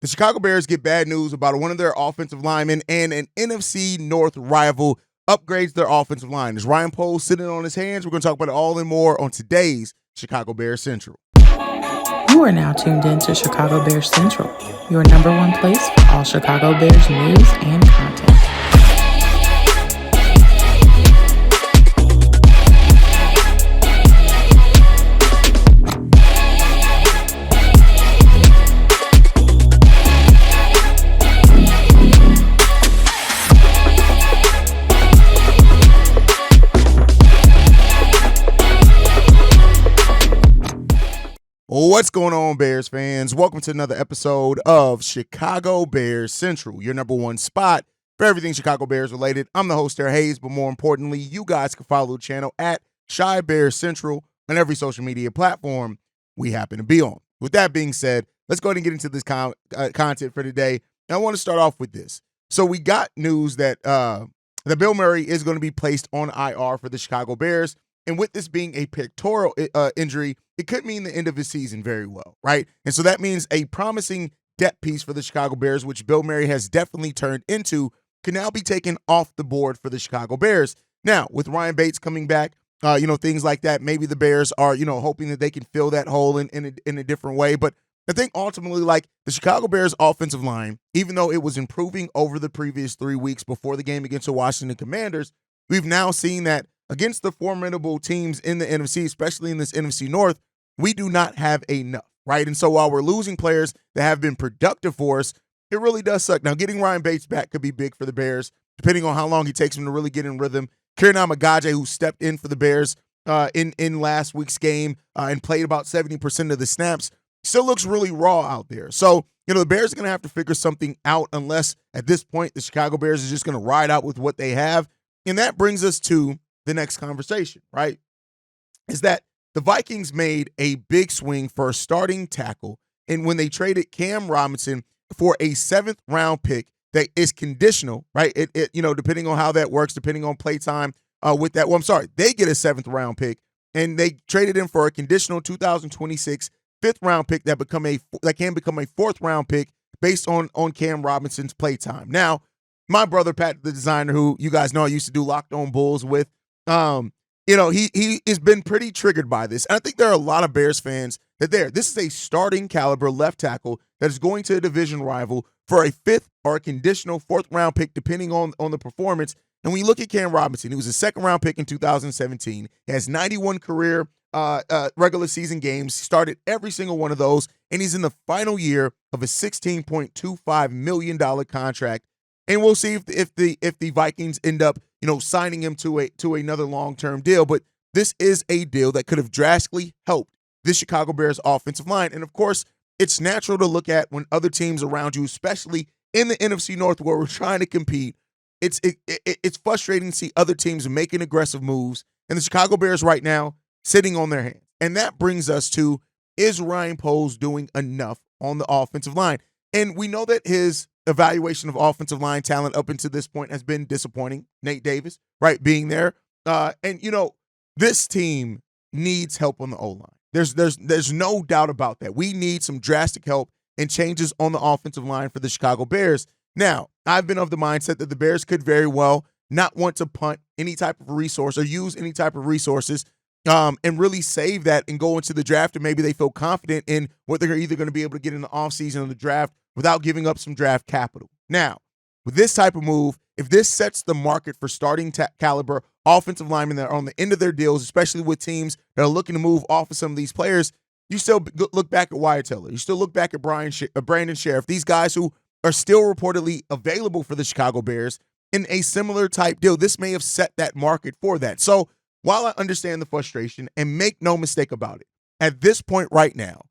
The Chicago Bears get bad news about one of their offensive linemen, and an NFC North rival upgrades their offensive line. Is Ryan Poles sitting on his hands? We're going to talk about it all and more on today's Chicago Bears Central. You are now tuned in to Chicago Bears Central, your number one place for all Chicago Bears news and content. What's going on, Bears fans? Welcome to another episode of Chicago Bears Central, your number one spot for everything Chicago Bears related. I'm the host, Haize, but more importantly, you guys can follow the channel at Chi Bears Central on every social media platform we happen to be on. With that being said, let's go ahead and get into this content for today. And I want to start off with this. So we got news that Bill Murray is going to be placed on IR for the Chicago Bears. And with this being a pectoral injury, it could mean the end of his season very well, right? And so that means a promising depth piece for the Chicago Bears, which Bill Murray has definitely turned into, can now be taken off the board for the Chicago Bears. Now, with Ryan Bates coming back, things like that, maybe the Bears are, hoping that they can fill that hole in a different way. But I think ultimately, like, the Chicago Bears offensive line, even though it was improving over the previous 3 weeks before the game against the Washington Commanders, we've now seen that against the formidable teams in the NFC, especially in this NFC North, we do not have enough, right? And so while we're losing players that have been productive for us, it really does suck. Now, getting Ryan Bates back could be big for the Bears, depending on how long it takes him to really get in rhythm. Kieran Amagaje, who stepped in for the Bears in last week's game and played about 70% of the snaps, still looks really raw out there. So, the Bears are going to have to figure something out unless, at this point, the Chicago Bears is just going to ride out with what they have. And that brings us to the next conversation, right, is that the Vikings made a big swing for a starting tackle, and when they traded Cam Robinson for a 7th-round pick that is conditional, right, depending on how that works, depending on play time with that. Well, I'm sorry, they get a 7th-round pick, and they traded him for a conditional 2026 5th-round pick that can become a 4th-round pick based on Cam Robinson's play time. Now, my brother, Pat, the designer, who you guys know I used to do Locked On Bulls with, he has been pretty triggered by this. And I think there are a lot of Bears fans that this is a starting caliber left tackle that is going to a division rival for a 5th or a conditional 4th-round pick, depending on the performance. And when you look at Cam Robinson, he was a 2nd-round pick in 2017. He has 91 career regular season games. He started every single one of those, and he's in the final year of a $16.25 million contract. And we'll see if the Vikings end up, signing him to another long-term deal. But this is a deal that could have drastically helped the Chicago Bears offensive line. And of course, it's natural to look at when other teams around you, especially in the NFC North where we're trying to compete, it's frustrating to see other teams making aggressive moves, and the Chicago Bears right now sitting on their hands. And that brings us to, is Ryan Poles doing enough on the offensive line? And we know that his evaluation of offensive line talent up until this point has been disappointing. Nate Davis, right, being there. This team needs help on the O-line. There's no doubt about that. We need some drastic help and changes on the offensive line for the Chicago Bears. Now, I've been of the mindset that the Bears could very well not want to punt any type of resource or use any type of resources and really save that and go into the draft, and maybe they feel confident in what they're either going to be able to get in the offseason or the draft without giving up some draft capital. Now, with this type of move, if this sets the market for starting caliber offensive linemen that are on the end of their deals, especially with teams that are looking to move off of some of these players, you still look back at Wyatt Teller. You still look back at Brandon Sheriff, these guys who are still reportedly available for the Chicago Bears in a similar type deal. This may have set that market for that. So while I understand the frustration, and make no mistake about it, at this point right now,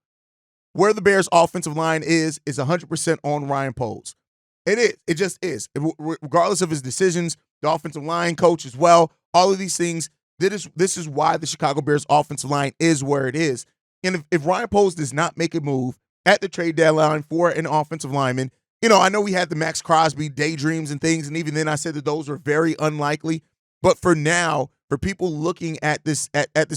where the Bears' offensive line is 100% on Ryan Poles. It is. It just is. Regardless of his decisions, the offensive line coach as well, all of these things, this is why the Chicago Bears' offensive line is where it is. And if Ryan Poles does not make a move at the trade deadline for an offensive lineman, I know we had the Max Crosby daydreams and things, and even then I said that those were very unlikely. But for now, for people looking at this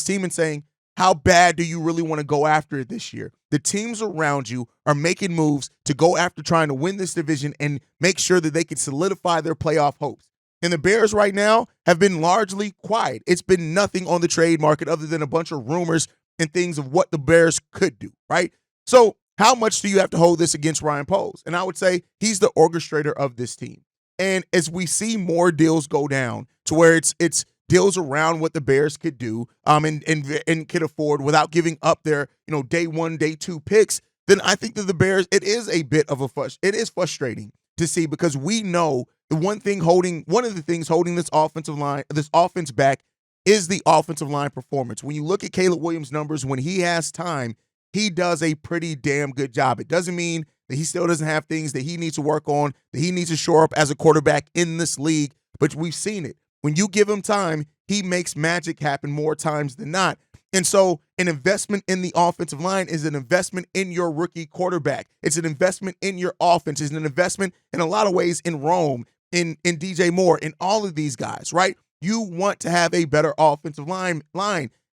team and saying, how bad do you really want to go after it this year? The teams around you are making moves to go after trying to win this division and make sure that they can solidify their playoff hopes. And the Bears right now have been largely quiet. It's been nothing on the trade market other than a bunch of rumors and things of what the Bears could do, right? So how much do you have to hold this against Ryan Poles? And I would say he's the orchestrator of this team. And as we see more deals go down to where it's deals around what the Bears could do and could afford without giving up their, day 1, day 2 picks, then I think that the Bears, it is a bit of it is frustrating to see, because we know one of the things holding this offense back is the offensive line performance. When you look at Caleb Williams' numbers, when he has time, he does a pretty damn good job. It doesn't mean that he still doesn't have things that he needs to work on, that he needs to shore up as a quarterback in this league, but we've seen it. When you give him time, he makes magic happen more times than not. And so an investment in the offensive line is an investment in your rookie quarterback. It's an investment in your offense. It's an investment in a lot of ways in Rome, in DJ Moore, in all of these guys, right? You want to have a better offensive line.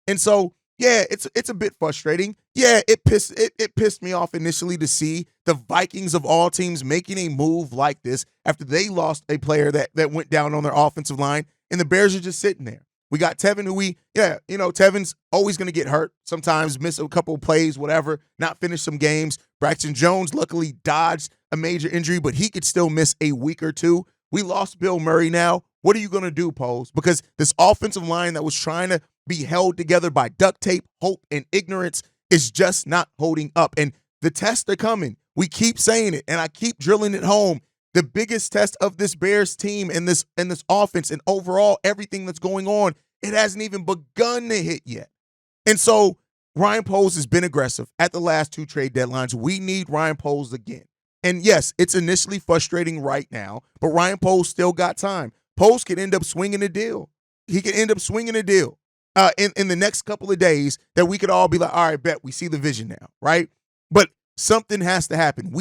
And so, yeah, it's a bit frustrating. Yeah, it pissed me off initially to see the Vikings of all teams making a move like this after they lost a player that went down on their offensive line, and the Bears are just sitting there. We got Tevin, Tevin's always going to get hurt, sometimes miss a couple of plays, whatever, not finish some games. Braxton Jones luckily dodged a major injury, but he could still miss a week or two. We lost Bill Murray now. What are you going to do, Poles? Because this offensive line that was trying to be held together by duct tape, hope, and ignorance is just not holding up. And the tests are coming. We keep saying it, and I keep drilling it home. The biggest test of this Bears team and this offense and overall everything that's going on, it hasn't even begun to hit yet. And so Ryan Poles has been aggressive at the last 2 trade deadlines. We need Ryan Poles again. And yes, it's initially frustrating right now, but Ryan Poles still got time. Poles could end up swinging a deal. He could end up swinging a deal in the next couple of days that we could all be like, all right, bet we see the vision now, right? But something has to happen.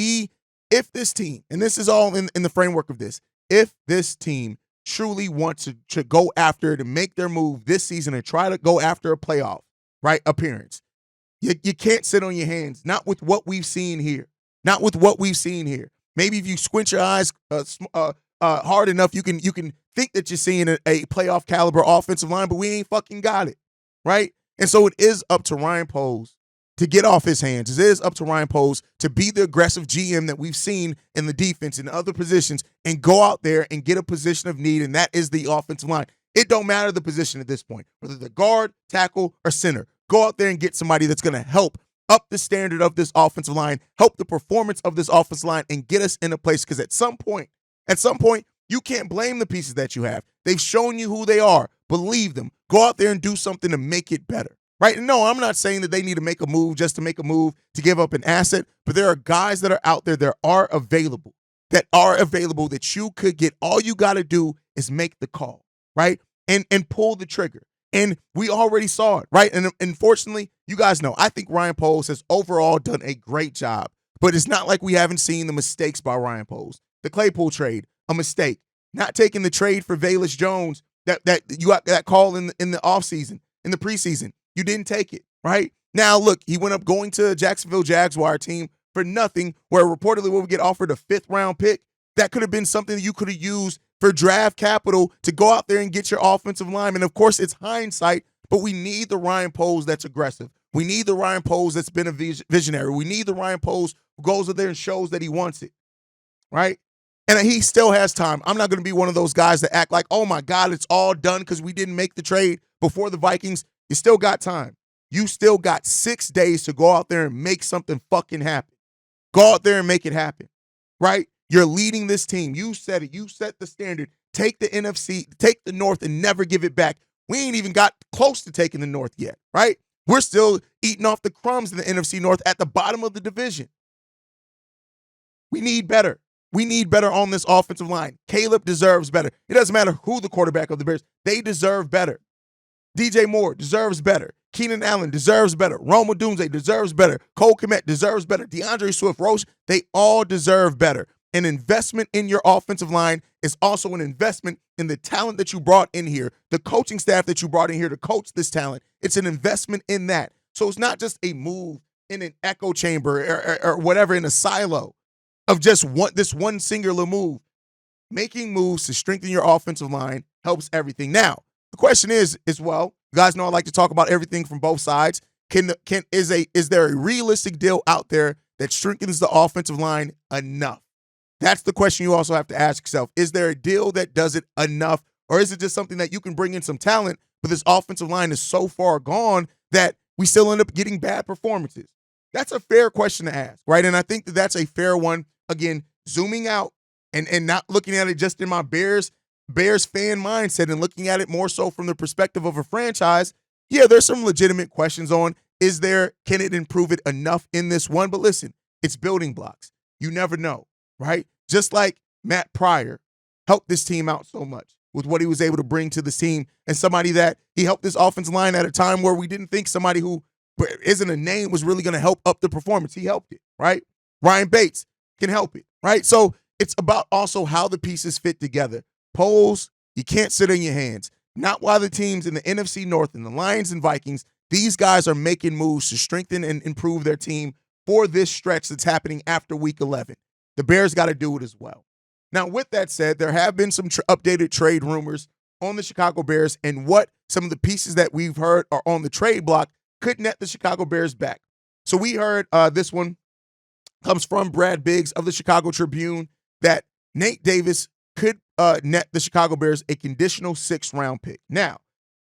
If this team, and this is all in the framework of this, if this team truly wants to go after, to make their move this season and try to go after a playoff, right, appearance, you can't sit on your hands, not with what we've seen here. Not with what we've seen here. Maybe if you squint your eyes hard enough, you can think that you're seeing a playoff caliber offensive line, but we ain't fucking got it, right? And so it is up to Ryan Poles to get off his hands. It is up to Ryan Poles to be the aggressive GM that we've seen in the defense and other positions and go out there and get a position of need, and that is the offensive line. It don't matter the position at this point, whether the guard, tackle, or center. Go out there and get somebody that's going to help up the standard of this offensive line, help the performance of this offensive line, and get us in a place, because at some point, you can't blame the pieces that you have. They've shown you who they are. Believe them. Go out there and do something to make it better, right? And no, I'm not saying that they need to make a move just to make a move to give up an asset, but there are guys that are out there that are available that you could get. All you got to do is make the call, right? And pull the trigger. And we already saw it, right? And unfortunately, you guys know, I think Ryan Poles has overall done a great job. But it's not like we haven't seen the mistakes by Ryan Poles. The Claypool trade, a mistake. Not taking the trade for Velus Jones that you got that call in the offseason, in the preseason. You didn't take it, right? Now, look, he went up going to a Jacksonville Jaguar team for nothing, where reportedly we would get offered a 5th-round pick. That could have been something that you could have used for draft capital to go out there and get your offensive lineman. Of course, it's hindsight, but we need the Ryan Poles that's aggressive. We need the Ryan Poles that's been a visionary. We need the Ryan Poles who goes out there and shows that he wants it, right? And he still has time. I'm not going to be one of those guys that act like, oh, my God, it's all done because we didn't make the trade before the Vikings. You still got time. You still got 6 days to go out there and make something fucking happen. Go out there and make it happen, right? You're leading this team. You said it. You set the standard. Take the NFC, take the North, and never give it back. We ain't even got close to taking the North yet, right? We're still eating off the crumbs in the NFC North at the bottom of the division. We need better. We need better on this offensive line. Caleb deserves better. It doesn't matter who the quarterback of the Bears. They deserve better. DJ Moore deserves better. Keenan Allen deserves better. Roma Dunze deserves better. Cole Kmet deserves better. DeAndre Swift-Roche, they all deserve better. An investment in your offensive line is also an investment in the talent that you brought in here, the coaching staff that you brought in here to coach this talent. It's an investment in that. So it's not just a move in an echo chamber or whatever in a silo. of just this one singular move. Making moves to strengthen your offensive line helps everything. Now, the question is, as well, you guys know I like to talk about everything from both sides. Is there a realistic deal out there that strengthens the offensive line enough? That's the question you also have to ask yourself. Is there a deal that does it enough, or is it just something that you can bring in some talent, but this offensive line is so far gone that we still end up getting bad performances? That's a fair question to ask, right? And I think that that's a fair one. Again, zooming out and not looking at it just in my Bears fan mindset and looking at it more so from the perspective of a franchise. Yeah, there's some legitimate questions on, can it improve it enough in this one? But listen, it's building blocks. You never know, right? Just like Matt Pryor helped this team out so much with what he was able to bring to this team, and somebody that he helped this offensive line at a time where we didn't think somebody who isn't a name was really going to help up the performance. He helped it, right? Ryan Bates can help it, right? So it's about also how the pieces fit together. Polls, you can't sit on your hands. Not while the teams in the NFC North and the Lions and Vikings, these guys are making moves to strengthen and improve their team for this stretch that's happening after week 11. The Bears got to do it as well. Now, with that said, there have been some updated trade rumors on the Chicago Bears, and what some of the pieces that we've heard are on the trade block could net the Chicago Bears back. So we heard this one comes from Brad Biggs of the Chicago Tribune that Nate Davis could net the Chicago Bears a conditional 6th-round pick. Now,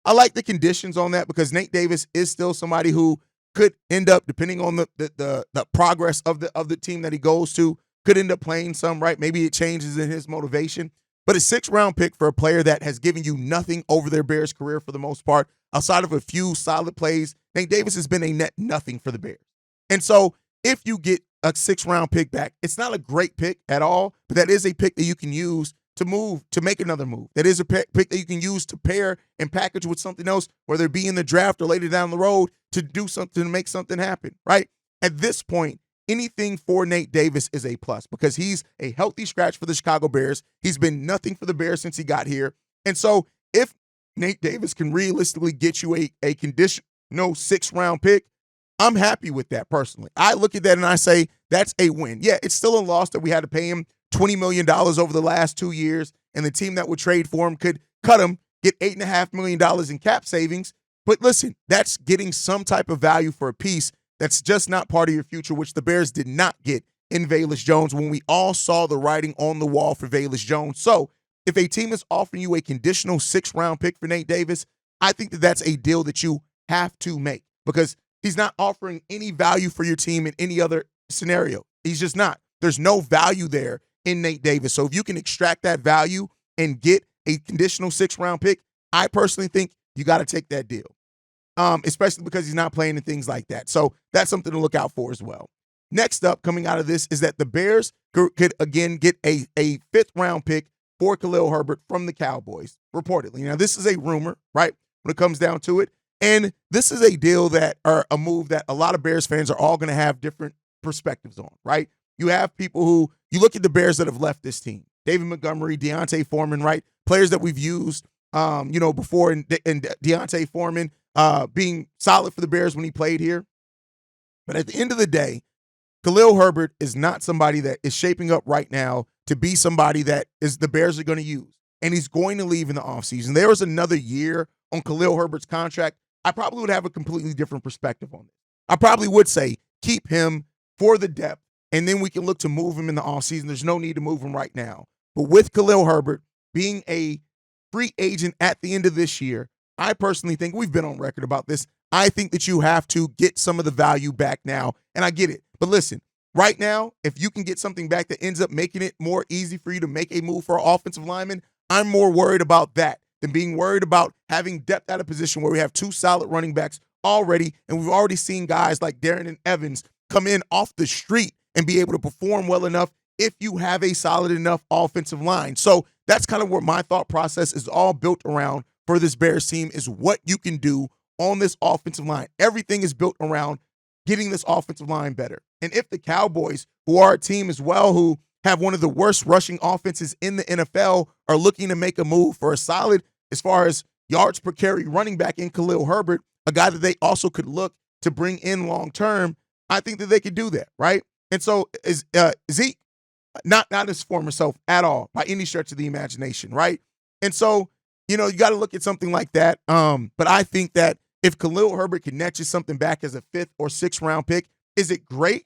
I like the conditions on that because Nate Davis is still somebody who could end up, depending on the progress of the team that he goes to, could end up playing some, right? Maybe it changes in his motivation. But a 6th-round pick for a player that has given you nothing over their Bears career for the most part, outside of a few solid plays, Nate Davis has been a net nothing for the Bears. And so if you get a 6th-round pick back, it's not a great pick at all, but that is a pick that you can use to make another move. That is a pick that you can use to pair and package with something else, whether it be in the draft or later down the road, to do something, to make something happen, right? At this point, anything for Nate Davis is a plus because he's a healthy scratch for the Chicago Bears. He's been nothing for the Bears since he got here. And so if Nate Davis can realistically get you a conditional 6th-round pick, I'm happy with that personally. I look at that and I say that's a win. Yeah, it's still a loss that we had to pay him $20 million over the last 2 years, and the team that would trade for him could cut him, get $8.5 million in cap savings. But listen, that's getting some type of value for a piece that's just not part of your future, which the Bears did not get in Velus Jones when we all saw the writing on the wall for Velus Jones. So if a team is offering you a conditional 6th-round pick for Nate Davis, I think that that's a deal that you have to make because he's not offering any value for your team in any other scenario. He's just not. There's no value there in Nate Davis. So if you can extract that value and get a conditional 6th-round pick, I personally think you got to take that deal, especially because he's not playing in things like that. So that's something to look out for as well. Next up, coming out of this, is that the Bears could again get a 5th-round pick for Khalil Herbert from the Cowboys, reportedly. Now, this is a rumor, right, when it comes down to it. And this is a deal or a move that a lot of Bears fans are all going to have different perspectives on, right? You have people who, you look at the Bears that have left this team, David Montgomery, Deontay Foreman, right? Players that we've used, before, and Deontay Foreman being solid for the Bears when he played here. But at the end of the day, Khalil Herbert is not somebody that is shaping up right now to be somebody that is the Bears are going to use. And he's going to leave in the offseason. There was another year on Khalil Herbert's contract, I probably would have a completely different perspective on this. I probably would say keep him for the depth, and then we can look to move him in the offseason. There's no need to move him right now. But with Khalil Herbert being a free agent at the end of this year, I personally think, we've been on record about this, I think that you have to get some of the value back now, and I get it. But listen, right now, if you can get something back that ends up making it more easy for you to make a move for an offensive lineman, I'm more worried about that than being worried about having depth at a position where we have 2 solid running backs already, and we've already seen guys like Darren and Evans come in off the street and be able to perform well enough if you have a solid enough offensive line. So that's kind of where my thought process is all built around for this Bears team, is what you can do on this offensive line. Everything is built around getting this offensive line better. And if the Cowboys, who are a team as well who have one of the worst rushing offenses in the NFL, are looking to make a move for a solid, as far as yards per carry, running back in Khalil Herbert, a guy that they also could look to bring in long term, I think that they could do that, right? And so Zeke, not his former self at all by any stretch of the imagination, right? And so, you got to look at something like that. But I think that if Khalil Herbert can net you something back as a 5th or 6th round pick, is it great?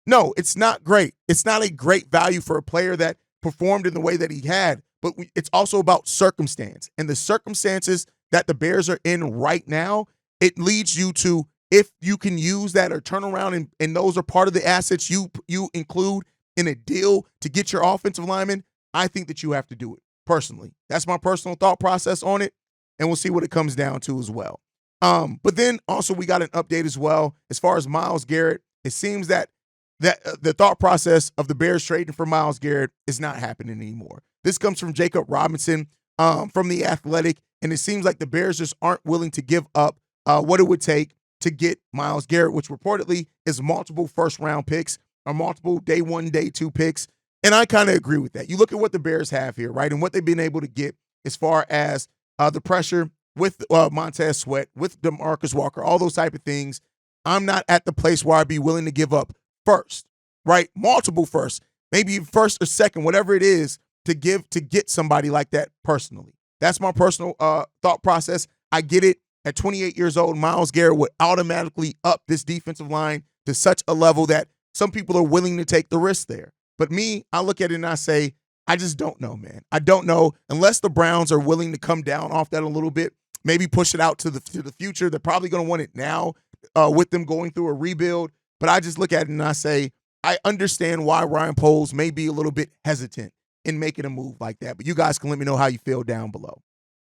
No, it's not great. It's not a great value for a player that performed in the way that he had, but it's also about circumstance. And the circumstances that the Bears are in right now, it leads you to, if you can use that or turn around and those are part of the assets you include in a deal to get your offensive lineman, I think that you have to do it personally. That's my personal thought process on it, and we'll see what it comes down to as well. But then also we got an update as well as far as Myles Garrett. It seems that the thought process of the Bears trading for Myles Garrett is not happening anymore. This comes from Jacob Robinson from The Athletic, and it seems like the Bears just aren't willing to give up what it would take to get Myles Garrett, which reportedly is multiple first-round picks or multiple day 1, day 2 picks. And I kind of agree with that. You look at what the Bears have here, right, and what they've been able to get as far as the pressure with Montez Sweat, with DeMarcus Walker, all those type of things. I'm not at the place where I'd be willing to give up first, right? Multiple first, maybe first or second, whatever it is to get somebody like that personally. That's my personal thought process. I get it. At 28 years old, Myles Garrett would automatically up this defensive line to such a level that some people are willing to take the risk there. But me, I look at it and I say, I just don't know, man. I don't know unless the Browns are willing to come down off that a little bit, maybe push it out to the future. They're probably going to want it now with them going through a rebuild. But I just look at it and I say, I understand why Ryan Poles may be a little bit hesitant in making a move like that. But you guys can let me know how you feel down below.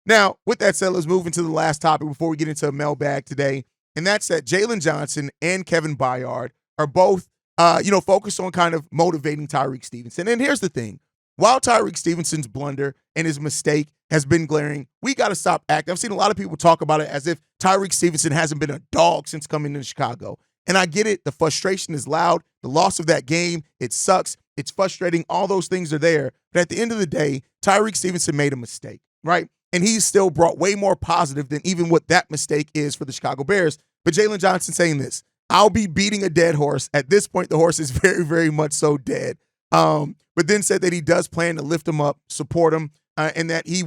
Now, with that said, let's move into the last topic before we get into a mailbag today. And that's that Jalen Johnson and Kevin Byard are both, focused on kind of motivating Tyreek Stevenson. And here's the thing. While Tyreek Stevenson's blunder and his mistake has been glaring, we got to stop acting. I've seen a lot of people talk about it as if Tyreek Stevenson hasn't been a dog since coming to Chicago. And I get it. The frustration is loud. The loss of that game, it sucks. It's frustrating. All those things are there. But at the end of the day, Tyreek Stevenson made a mistake, right? And he's still brought way more positive than even what that mistake is for the Chicago Bears. But Jalen Johnson saying this, I'll be beating a dead horse. At this point, the horse is very, very much so dead. But then said that he does plan to lift him up, support him, and that he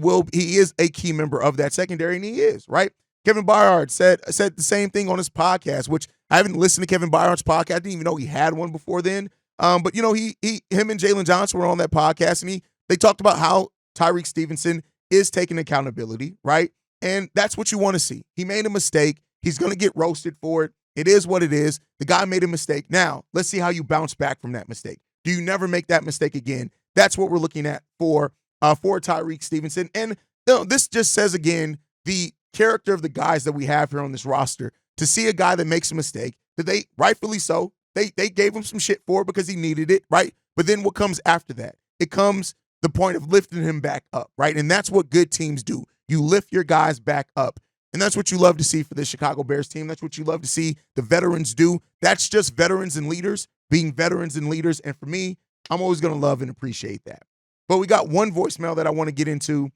is a key member of that secondary, and he is, right? Kevin Byard said the same thing on his podcast, which I haven't listened to Kevin Byard's podcast. I didn't even know he had one before then. But him and Jalen Johnson were on that podcast, and they talked about how Tyreek Stevenson is taking accountability, right? And that's what you want to see. He made a mistake. He's going to get roasted for it. It is what it is. The guy made a mistake. Now, let's see how you bounce back from that mistake. Do you never make that mistake again? That's what we're looking at for Tyreek Stevenson. And this just says, again, the character of the guys that we have here on this roster. To see a guy that makes a mistake, that they, rightfully so, they gave him some shit for it because he needed it, right? But then what comes after that? It comes the point of lifting him back up, right? And that's what good teams do. You lift your guys back up. And that's what you love to see for the Chicago Bears team. That's what you love to see the veterans do. That's just veterans and leaders being veterans and leaders. And for me, I'm always going to love and appreciate that. But we got one voicemail that I want to get into.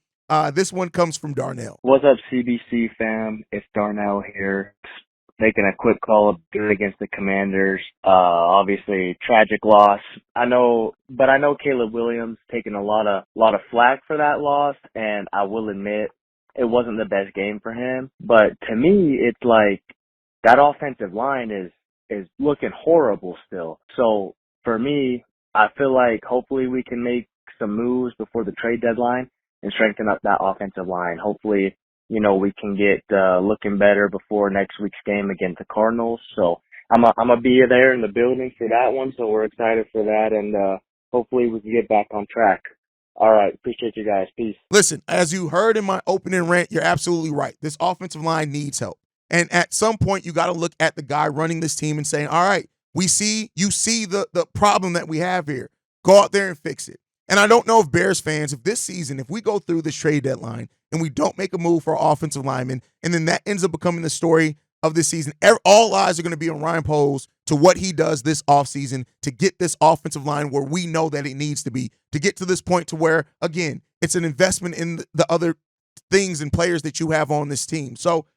This one comes from Darnell. What's up, CBC fam? It's Darnell here. Making a quick call up against the Commanders. Obviously, tragic loss. I know Caleb Williams taking a lot of flack for that loss, and I will admit it wasn't the best game for him. But to me, it's like that offensive line is looking horrible still. So for me, I feel like hopefully we can make some moves before the trade deadline and strengthen up that offensive line. Hopefully, we can get looking better before next week's game against the Cardinals. So I'm a be there in the building for that one. So we're excited for that, and hopefully we can get back on track. All right. Appreciate you guys. Peace. Listen, as you heard in my opening rant, you're absolutely right. This offensive line needs help. And at some point, you got to look at the guy running this team and saying, all right, you see the problem that we have here. Go out there and fix it. And I don't know if Bears fans, if this season, if we go through this trade deadline and we don't make a move for our offensive lineman, and then that ends up becoming the story of this season, all eyes are going to be on Ryan Poles to what he does this offseason to get this offensive line where we know that it needs to be, to get to this point to where, again, it's an investment in the other things and players that you have on this team. So,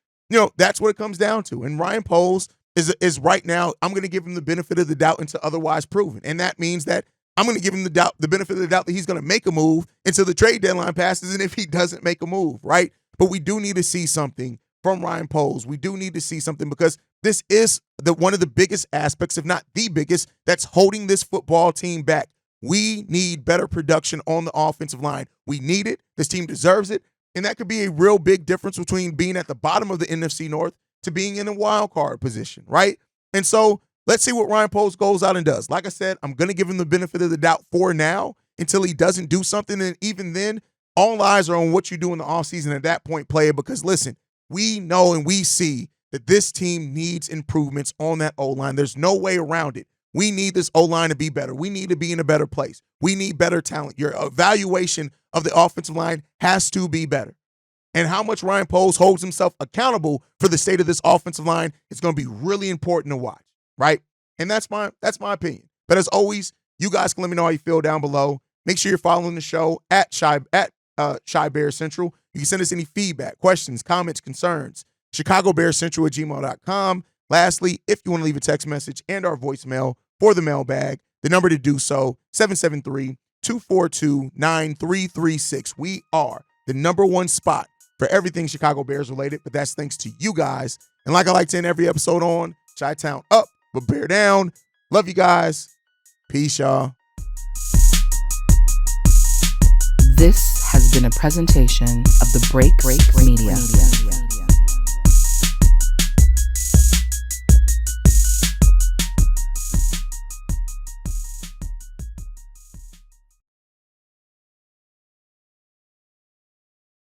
that's what it comes down to. And Ryan Poles is right now, I'm going to give him the benefit of the doubt until otherwise proven. And that means that I'm going to give him the benefit of the doubt that he's going to make a move until the trade deadline passes, and if he doesn't make a move, right? But we do need to see something from Ryan Poles. We do need to see something because this is one of the biggest aspects, if not the biggest, that's holding this football team back. We need better production on the offensive line. We need it. This team deserves it. And that could be a real big difference between being at the bottom of the NFC North to being in a wild card position, right? And so let's see what Ryan Poles goes out and does. Like I said, I'm going to give him the benefit of the doubt for now until he doesn't do something. And even then, all eyes are on what you do in the offseason at that point, player, because listen, we know and we see that this team needs improvements on that O-line. There's no way around it. We need this O-line to be better. We need to be in a better place. We need better talent. Your evaluation of the offensive line has to be better. And how much Ryan Poles holds himself accountable for the state of this offensive line is going to be really important to watch, right? And that's my opinion. But as always, you guys can let me know how you feel down below. Make sure you're following the show at Shy Bears Central. You can send us any feedback, questions, comments, concerns. ChicagoBearsCentral@gmail.com. Lastly, if you want to leave a text message and our voicemail for the mailbag, the number to do so, 773-242-9336. We are the number one spot for everything Chicago Bears related, but that's thanks to you guys. And like I like to end every episode on, Chi-Town up, but Bear down. Love you guys. Peace, y'all. This has been a presentation of the Break Media.